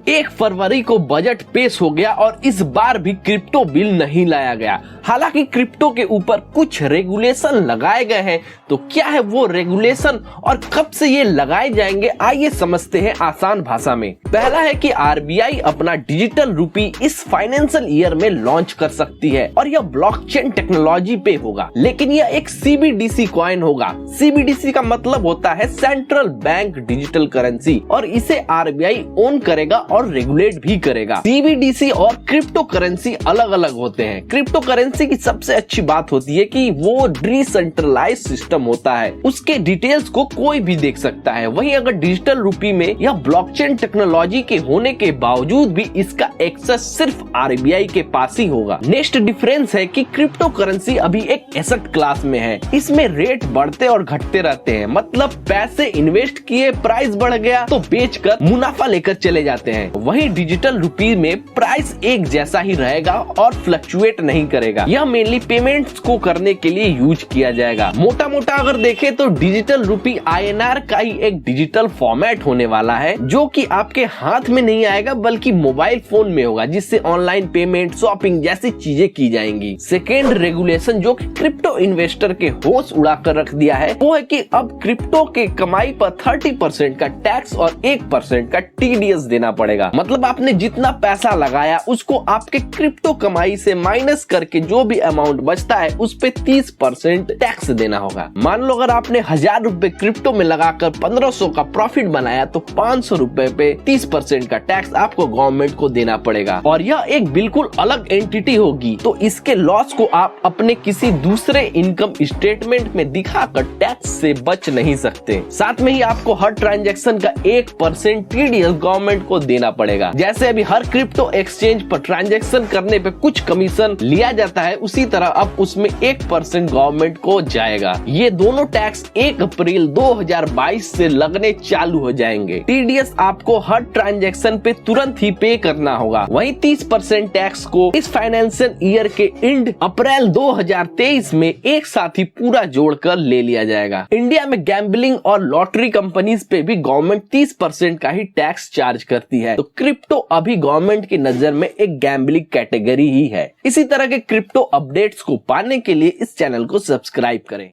1 फरवरी को बजट पेश हो गया और इस बार भी क्रिप्टो बिल नहीं लाया गया। हालांकि क्रिप्टो के ऊपर कुछ रेगुलेशन लगाए गए हैं, तो क्या है वो रेगुलेशन और कब से ये लगाए जाएंगे, आइए समझते हैं आसान भाषा में। पहला है कि आरबीआई अपना डिजिटल रूपी इस फाइनेंशियल ईयर में लॉन्च कर सकती है और यह ब्लॉकचेन टेक्नोलॉजी पे होगा, लेकिन यह एक सीबीडीसी कॉइन होगा। सीबीडीसी का मतलब होता है सेंट्रल बैंक डिजिटल करेंसी और इसे आरबीआई ओन करेगा और रेगुलेट भी करेगा। सीबीडीसी और क्रिप्टो करेंसी अलग अलग होते हैं। क्रिप्टो करेंसी की सबसे अच्छी बात होती है कि वो डिसेंट्रलाइज सिस्टम होता है, उसके डिटेल्स को कोई भी देख सकता है। वहीं अगर डिजिटल रूपी में यह ब्लॉकचेन टेक्नोलॉजी के होने के बावजूद भी इसका एक्सेस सिर्फ आरबीआई के पास ही होगा। नेक्स्ट डिफरेंस है कि क्रिप्टो करेंसी अभी एक एसेट क्लास में है, इसमें रेट बढ़ते और घटते रहते हैं। मतलब पैसे इन्वेस्ट किए, प्राइस बढ़ गया तो बेचकर मुनाफा लेकर चले जाते हैं। वहीं डिजिटल रूपी में प्राइस एक जैसा ही रहेगा और फ्लक्चुएट नहीं करेगा। यह मेनली पेमेंट्स को करने के लिए यूज किया जाएगा। मोटा मोटा अगर देखें तो डिजिटल रूपी आईएनआर का ही एक डिजिटल फॉर्मेट होने वाला है, जो कि आपके हाथ में नहीं आएगा बल्कि मोबाइल फोन में होगा, जिससे ऑनलाइन पेमेंट, शॉपिंग जैसी चीजें की जाएंगी। सेकेंड रेगुलेशन जो कि क्रिप्टो इन्वेस्टर के होश उड़ा कर रख दिया है, वो है कि अब क्रिप्टो के कमाई पर 30% का टैक्स और 1% का टीडीएस देना पड़ेगा। मतलब आपने जितना पैसा लगाया उसको आपके क्रिप्टो कमाई से माइनस करके जो भी अमाउंट बचता है उस पे 30% टैक्स देना होगा। मान लो अगर आपने 1000 रुपए क्रिप्टो में लगाकर 1500 का प्रॉफिट बनाया तो 500 रुपए पे 30% का टैक्स आपको गवर्नमेंट को देना पड़ेगा और यह एक बिल्कुल अलग एंटिटी होगी, तो इसके लॉस को आप अपने किसी दूसरे इनकम स्टेटमेंट में दिखाकर टैक्स से बच नहीं सकते। साथ में ही आपको हर ट्रांजैक्शन का 1% टीडीएस गवर्नमेंट को देना पड़ेगा। जैसे अभी हर क्रिप्टो एक्सचेंज पर ट्रांजैक्शन करने पे कुछ कमीशन लिया जाता है, उसी तरह अब उसमें 1% गवर्नमेंट को जाएगा। ये दोनों टैक्स 1 अप्रैल 2022 से लगने चालू हो जाएंगे। टीडीएस आपको हर ट्रांजैक्शन पे तुरंत ही पे करना होगा। वहीं 30% टैक्स को इस फाइनेंशियल ईयर के एंड अप्रैल 2023 में एक साथ ही पूरा जोड़कर ले लिया जाएगा। इंडिया में गैम्बलिंग और लॉटरी कंपनीज पे भी गवर्नमेंट 30% का ही टैक्स चार्ज करती है, तो क्रिप्टो अभी गवर्नमेंट की नजर में एक गैम्बलिंग कैटेगरी ही है। इसी तरह के क्रिप्टो अपडेट्स को पाने के लिए इस चैनल को सब्सक्राइब करें।